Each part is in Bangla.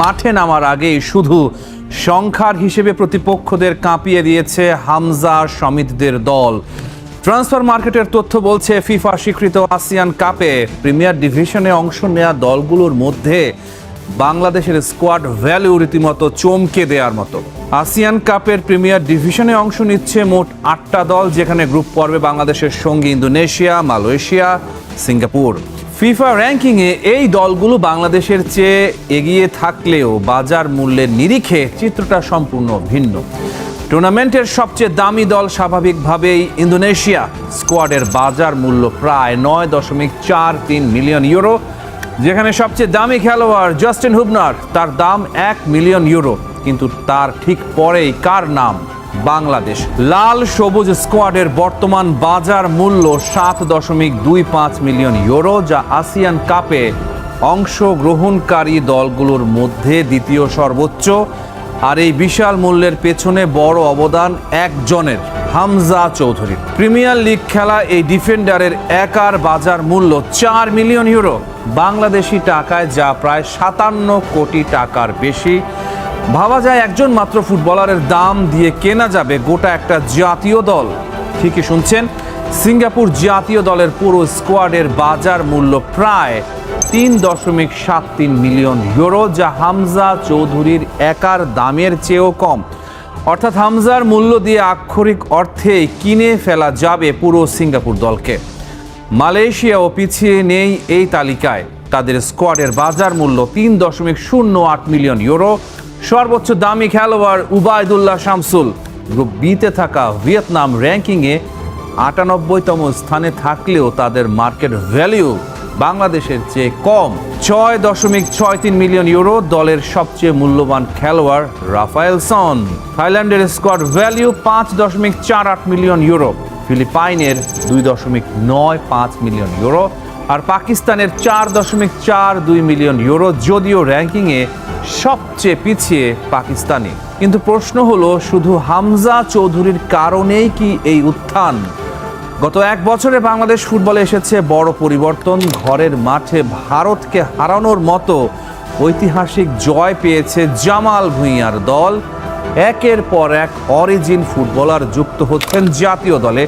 মাঠে নামার আগেই শুধু সংখ্যার হিসেবে প্রতিপক্ষদের কাঁপিয়ে দিয়েছে হামজা সমিতদের দল। ট্রান্সফার মার্কেটের তথ্য বলছে ফিফা স্বীকৃত আসিয়ান কাপে প্রিমিয়ার ডিভিশনে অংশ নেওয়া দলগুলোর মধ্যে বাংলাদেশের স্কোয়াড ভ্যালু রীতিমতো চমকে দেওয়ার মতো। আসিয়ান কাপের প্রিমিয়ার ডিভিশনে অংশ নিচ্ছে মোট 8টা দল, যেখানে গ্রুপ পর্বে বাংলাদেশের সঙ্গে ইন্দোনেশিয়া, মালয়েশিয়া, সিঙ্গাপুর। ফিফা র্যাঙ্কিংয়ে এই দলগুলো বাংলাদেশের চেয়ে এগিয়ে থাকলেও বাজার মূল্যের নিরিখে চিত্রটা সম্পূর্ণ ভিন্ন। টুর্নামেন্টের সবচেয়ে দামি দল স্বাভাবিকভাবেই ইন্দোনেশিয়া। স্কোয়াডের বাজার মূল্য প্রায় 9.43 মিলিয়ন ইউরো, যেখানে সবচেয়ে দামি খেলোয়াড় জাস্টিন হুবনার, তার দাম 1 মিলিয়ন ইউরো। কিন্তু তার ঠিক পরেই কার নাম? বাংলাদেশ। লাল সবুজ স্কোয়াডের বর্তমান বাজার মূল্য 7.25 মিলিয়ন ইউরো, যা আসিয়ান কাপে অংশগ্রহণকারী দলগুলোর মধ্যে দ্বিতীয় সর্বোচ্চ। আর এই বিশাল মূল্যের পেছনে বড় অবদান একজনের, হামজা চৌধুরী। প্রিমিয়ার লিগ খেলা এই ডিফেন্ডারের একার বাজার মূল্য 4 মিলিয়ন ইউরো, বাংলাদেশি টাকায় যা প্রায় 57 কোটি টাকার বেশি। ভাবা যায় একজন মাত্র ফুটবলারের দাম দিয়ে কেনা যাবে গোটা একটা জাতীয় দল। ঠিকই শুনছেন, সিঙ্গাপুর জাতীয় দলের পুরো স্কোয়াডের বাজার মূল্য প্রায় 3.73 মিলিয়ন ইউরো, যা হামজা চৌধুরীর একার দামের চেয়েও কম। অর্থাৎ হামজার মূল্য দিয়ে আক্ষরিক অর্থে কিনে ফেলা যাবে পুরো সিঙ্গাপুর দলকে। মালয়েশিয়াও পিছিয়ে নেই এই তালিকায়। তাদের স্কোয়াডের বাজার মূল্য 3.08 মিলিয়ন ইউরো। সর্বোচ্চ দামি খেলোয়াড় উবাইদুল্লাহ শামসুল। গ্রুপ বিতে থাকা ভিয়েতনাম র্যাঙ্কিংয়ে 98তম স্থানে থাকলেও তাদের মার্কেট ভ্যালু বাংলাদেশের চেয়ে কম, 6.63 মিলিয়ন ইউরো। দলের সবচেয়ে মূল্যবান খেলোয়াড় রাফায়েলসন। থাইল্যান্ডের স্কোয়াড ভ্যালু 5.48 মিলিয়ন ইউরো, ফিলিপাইনের 2.95 মিলিয়ন ইউরো, আর পাকিস্তানের 4.42 মিলিয়ন ইউরো। যদিও র্যাঙ্কিংয়ে সবচেয়ে পিছিয়ে পাকিস্তানি। কিন্তু প্রশ্ন হলো, শুধু হামজা চৌধুরীর কারণেই কি এই উত্থান? গত 1 বছরে বাংলাদেশ ফুটবলে এসেছে বড় পরিবর্তন। ঘরের মাঠে ভারতকে হারানোর মতো ঐতিহাসিক জয় পেয়েছে জামাল ভুঁইয়ার দল। একের পর এক অরিজিন ফুটবলার যুক্ত হচ্ছেন জাতীয় দলে,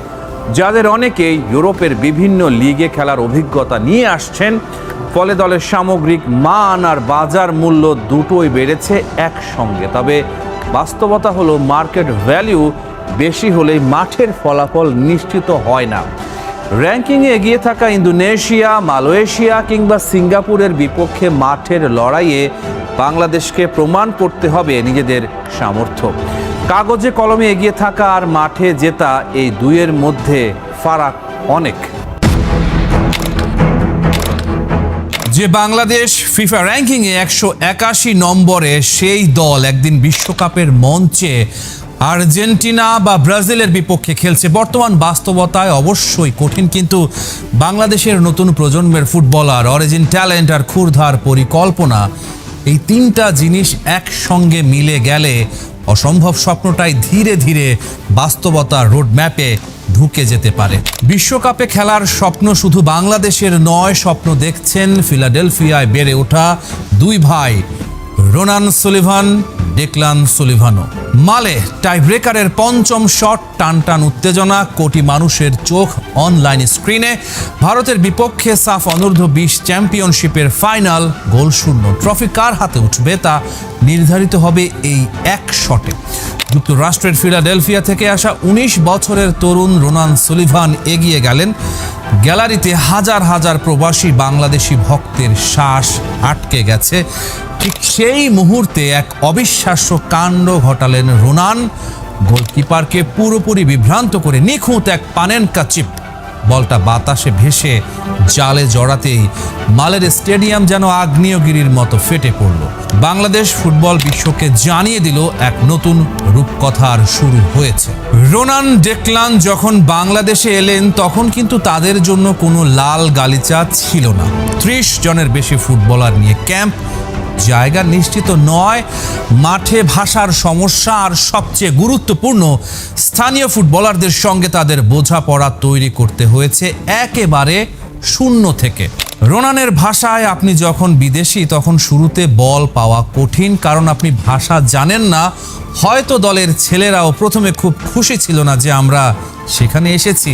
যাদের অনেকেই ইউরোপের বিভিন্ন লিগে খেলার অভিজ্ঞতা নিয়ে আসছেন। ফলে দলের সামগ্রিক মান আর বাজার মূল্য দুটোই বেড়েছে একসঙ্গে। তবে বাস্তবতা হলো, মার্কেট ভ্যালু বেশি হলেই মাঠের ফলাফল নিশ্চিত হয় না। র্যাঙ্কিংয়ে এগিয়ে থাকা ইন্দোনেশিয়া, মালয়েশিয়া কিংবা সিঙ্গাপুরের বিপক্ষে মাঠের লড়াইয়ে বাংলাদেশকে প্রমাণ করতে হবে নিজেদের সামর্থ্য। কাগজে কলমে এগিয়ে থাকা আর মাঠে জেতা, এই দুইয়ের মধ্যে ফারাক অনেক। যে বাংলাদেশ ফিফা র্যাঙ্কিংয়ে 181 নম্বরে, সেই দল একদিন বিশ্বকাপের মঞ্চে আর্জেন্টিনা বা ব্রাজিলের বিপক্ষে খেলছে। বর্তমান বাস্তবতায় অবশ্যই কঠিন, কিন্তু বাংলাদেশের নতুন প্রজন্মের ফুটবলার, অরিজিন ট্যালেন্ট আর ক্ষুরধার পরিকল্পনা, এই 3টা জিনিস একসঙ্গে মিলে গেলে অসম্ভব স্বপ্নটাই ধীরে ধীরে বাস্তবতার রোডম্যাপে ঢুকে যেতে পারে। বিশ্বকাপে খেলার স্বপ্ন শুধু বাংলাদেশের নয়, স্বপ্ন দেখছেন ফিলাডেলফিয়ায় বেড়ে ওঠা 2 ভাই, রোনান সুলিভান, ডেকলান সুলিভানো। মালে টাইব্রেকারের 5ম শট, টানটান উত্তেজনা, কোটি মানুষের চোখ অনলাইন স্ক্রিনে। ভারতের বিপক্ষে সাফ অনূর্ধ্ব 20 চ্যাম্পিয়নশিপের ফাইনাল, গোল শূন্য। ট্রফি কার হাতে উঠবে তা নির্ধারিত হবে এই এক শটে। যুক্তরাষ্ট্রের ফিলাডেলফিয়া থেকে আসা 19 বছরের তরুণ রোনান সুলিভান এগিয়ে গেলেন। গ্যালারিতে হাজার হাজার প্রবাসী বাংলাদেশি ভক্তের শ্বাস আটকে গেছে। ঠিক সেই মুহূর্তে এক অবিশ্বাস্য কাণ্ড ঘটালেন রোনান। গোলকিপারকে পুরোপুরি বিভ্রান্ত করে নিখুঁত এক পানেনকা চিপ। বলটা বাতাসে ভেসে জালে জড়াতেই মালের স্টেডিয়াম যেন আগ্নেয়গিরির মতো ফেটে পড়ল। বাংলাদেশ ফুটবল বিশ্বকে জানিয়ে দিল, এক নতুন রূপকথার শুরু হয়েছে। রোনান, ডেকলান যখন বাংলাদেশে এলেন, তখন কিন্তু তাদের জন্য কোনো লাল গালিচা ছিল না। 30 জনের বেশি ফুটবলার নিয়ে ক্যাম্প, জায়গা নিশ্চিত নয়, মাঠে ভাষার সমস্যা, আর সবচেয়ে গুরুত্বপূর্ণ, স্থানীয় ফুটবলারদের সঙ্গে তাদের বোঝাপড়া তৈরি করতে হয়েছে একেবারে শূন্য থেকে। রোনানের ভাষায়, আপনি যখন বিদেশি তখন শুরুতে বল পাওয়া কঠিন, কারণ আপনি ভাষা জানেন না। হয়তো দলের ছেলেরাও প্রথমে খুব খুশি ছিল না যে আমরা সেখানে এসেছি,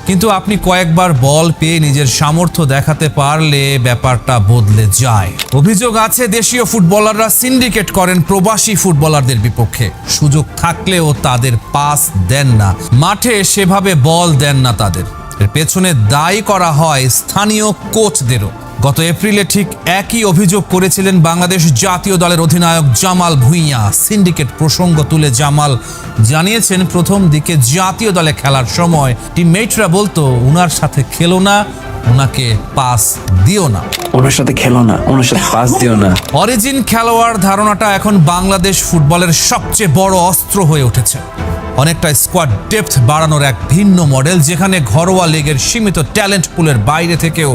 কিন্তু আপনি কয়েকবার বল পেয়ে নিজের সামর্থ্য দেখাতে পারলে ব্যাপারটা বদলে যায়। অভিযোগ আছে দেশীয় ফুটবলাররা সিন্ডিকেট করেন প্রবাসী ফুটবলারদের বিপক্ষে। সুযোগ থাকলেও তাদের পাস দেন না, মাঠে সেভাবে বল দেন না তাদের। এর পেছনে দায়ী করা হয় স্থানীয় কোচদেরও। গত এপ্রিলে ঠিক একই অভিযোগ করেছিলেন বাংলাদেশ জাতীয় দলের অধিনায়ক জামাল ভুঁইয়া। সিন্ডিকেট প্রসঙ্গ তুলে জামাল জানিয়েছেন, প্রথম দিকে জাতীয় দলে খেলার সময় টিমমেটরা বলতো উনার সাথে খেলো না, ওনাকে পাস দিও না, ওনার সাথে খেলো না, ওনার সাথে পাস দিও না। অরিজিন খেলোয়াড় ধারণাটা এখন বাংলাদেশ ফুটবলের সবচেয়ে বড় অস্ত্র হয়ে উঠেছে। অনেকটা স্কোয়াড ডেপথ বাড়ানোর এক ভিন্ন মডেল, যেখানে ঘরোয়া লিগের সীমিত ট্যালেন্ট পুলের বাইরে থেকেও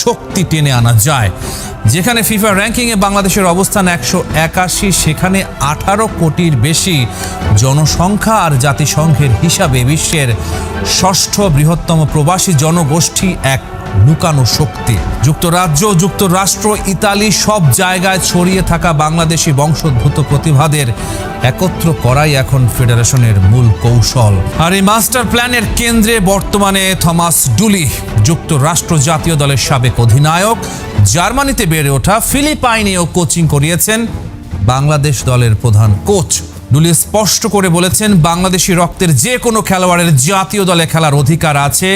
শক্তি টেনে আনা যায়। যেখানে ফিফা র্যাঙ্কিংয়ে বাংলাদেশের অবস্থান 181, সেখানে 18 কোটির বেশি জনসংখ্যা আর জাতিসংঘের হিসাবে বিশ্বের 6ষ্ঠ বৃহত্তম প্রবাসী জনগোষ্ঠী এক লুকানো শক্তি। যুক্তরাজ্য, যুক্তরাষ্ট্র, ইতালি সব জায়গায় ছড়িয়ে থাকা বাংলাদেশি বংশোদ্ভূত প্রতিভাদের একত্র করাই এখন ফেডারেশনের মূল কৌশল। আর এই মাস্টার প্ল্যানের কেন্দ্রে বর্তমানে থমাস ডুলি, যুক্তরাষ্ট্র জাতীয় দলের সাবেক অধিনায়ক। জার্মানিতে বেড়ে ওঠা, ফিলিপাইনেও কোচিং করিয়েছেন বাংলাদেশ দলের প্রধান কোচ। ডুলি স্পষ্ট করে বলেছেন, বাংলাদেশি রক্তের যে কোনো খেলোয়াড়ের জাতীয় দলে খেলার অধিকার আছে,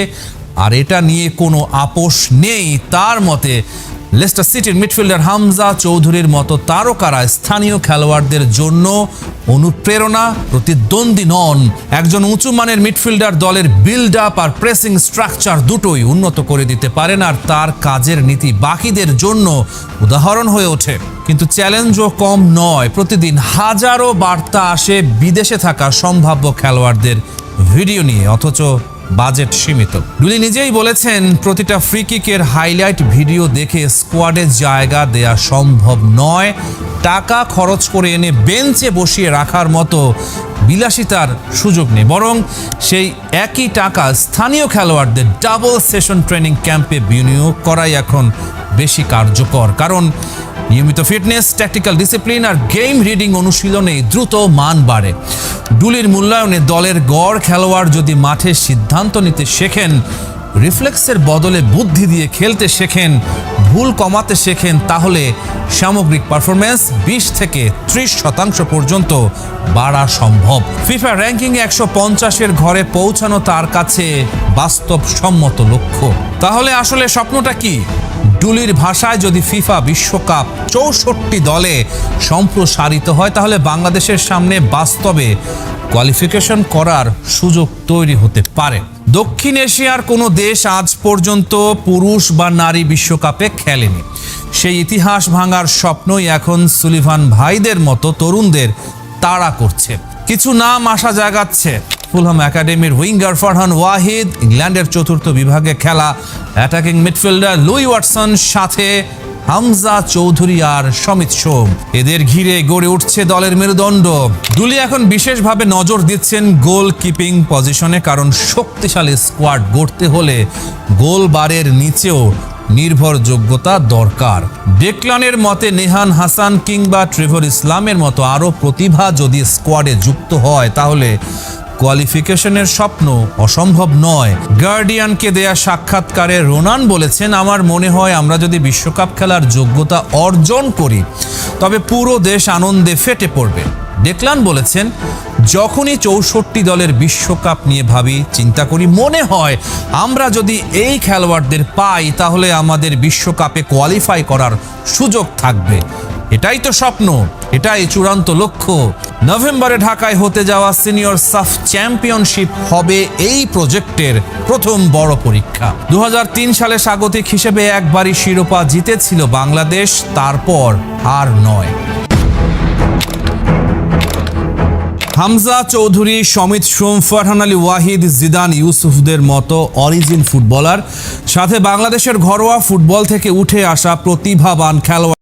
আর এটা নিয়ে কোনো আপোষ নেই। তার মতে লেস্টার সিটির মিডফিল্ডার হামজা চৌধুরীর মতো তারকারা স্থানীয় খেলোয়াড়দের জন্য অনুপ্রেরণা, প্রতিদ্বন্দ্বী নন। একজন উঁচু মানের মিডফিল্ডার দলের বিল্ড আপ আর প্রেসিং স্ট্রাকচার দুটোই উন্নত করে দিতে পারেন, আর তার কাজের নীতি বাকিদের জন্য উদাহরণ হয়ে ওঠে। কিন্তু চ্যালেঞ্জও কম নয়। প্রতিদিন হাজারো বার্তা আসে বিদেশে থাকা সম্ভাব্য খেলোয়াড়দের ভিডিও নিয়ে, অথচ বাজেট সীমিত। ডুলি নিজেই বলেছেন, প্রতিটা ফ্রি কিকের হাইলাইট ভিডিও দেখে স্কোয়াডে জায়গা দেয়া সম্ভব নয়। টাকা খরচ করে এনে বেঞ্চে বসিয়ে রাখার মতো বিলাসিতার সুযোগ নেই, বরং সেই একই টাকা স্থানীয় খেলোয়াড়দের ডাবল সেশন ট্রেনিং ক্যাম্পে বিনিয়োগ করাই এখন বেশি কার্যকর। কারণ নিয়মিত ফিটনেস, ট্যাকটিক্যাল ডিসিপ্লিন আর গেম রিডিং অনুশীলনে দ্রুত মান বাড়ে। ডুলির মূল্যায়নে দলের গড় খেলোয়াড় যদি মাঠে সিদ্ধান্ত নিতে শেখেন, রিফ্লেক্সের বদলে বুদ্ধি দিয়ে খেলতে শেখেন, ভুল কমাতে শেখেন, তাহলে সামগ্রিক পারফরমেন্স 20 থেকে 30% পর্যন্ত বাড়া সম্ভব। ফিফা র্যাঙ্কিংয়ে 150-এর ঘরে পৌঁছানো তার কাছে বাস্তবসম্মত লক্ষ্য। তাহলে আসলে স্বপ্নটা কি? ডুলির ভাষায়, যদি ফিফা বিশ্বকাপ 64 দলে সম্প্রসারিত হয়, তাহলে বাংলাদেশের সামনে বাস্তবে কোয়ালিফিকেশন করার সুযোগ তৈরি হতে পারে। দক্ষিণ এশিয়ার কোনো দেশ আজ পর্যন্ত পুরুষ বা নারী বিশ্বকাপে খেলেনি। সেই ইতিহাস ভাঙার স্বপ্নই এখন সুলিভান ভাইদের মতো তরুণদের তাড়া করছে। কিছু নাম আশা জাগাচ্ছে। ফুলহাম একাডেমির উইঙ্গার ফারহান ওয়াহিদ, ইংল্যান্ডের 4র্থ বিভাগে খেলা অ্যাটাকিং মিডফিল্ডার লুই ওয়াটসন, সাথে হামজা চৌধুরী আর সমিত সোম। এদের ঘিরে গড়ে উঠছে দলের মেরুদণ্ড। ডুলি এখন বিশেষভাবে নজর দিচ্ছেন গোল কিপিং পজিশনে, কারণ শক্তিশালী স্কোয়াড গড়তে হলে গোল বারের নিচেও নির্ভরযোগ্যতা দরকার। ডেকলানের মতে নেহান হাসান কিংবা ট্রেভর ইসলামের মতো আরও প্রতিভা যদি স্কোয়াডে যুক্ত হয়, তাহলে কোয়ালিফিকেশনের স্বপ্ন অসম্ভব নয়। গার্ডিয়ানকে দেয়া সাক্ষাৎকারে রোনান বলেছেন, আমার মনে হয় আমরা যদি বিশ্বকাপ খেলার যোগ্যতা অর্জন করি, তবে পুরো দেশ আনন্দে ফেটে পড়বে। ডেকলান বলেছেন, যখনই 64 দলের বিশ্বকাপ নিয়ে ভাবি, চিন্তা করি, মনে হয় আমরা যদি এই খেলোয়াড়দের পাই, তাহলে আমাদের বিশ্বকাপে কোয়ালিফাই করার সুযোগ থাকবে। এটাই তো স্বপ্ন, এটাই চূড়ান্ত লক্ষ্য। নভেম্বরে ঢাকায় হতে যাওয়া সিনিয়র সাফ চ্যাম্পিয়নশিপ হবে এই প্রজেক্টের প্রথম বড় পরীক্ষা। 2003 সালে স্বাগতিক হিসেবে একবারই শিরোপা জিতেছিল বাংলাদেশ, তারপর আর নয়। হামজা চৌধুরী, সমিত সোম, ফারহান আলী ওয়াহিদ, জিদান ইউসুফদের মতো অরিজিন ফুটবলার, সাথে বাংলাদেশের ঘরোয়া ফুটবল থেকে উঠে আসা প্রতিভাবান খেলোয়াড়।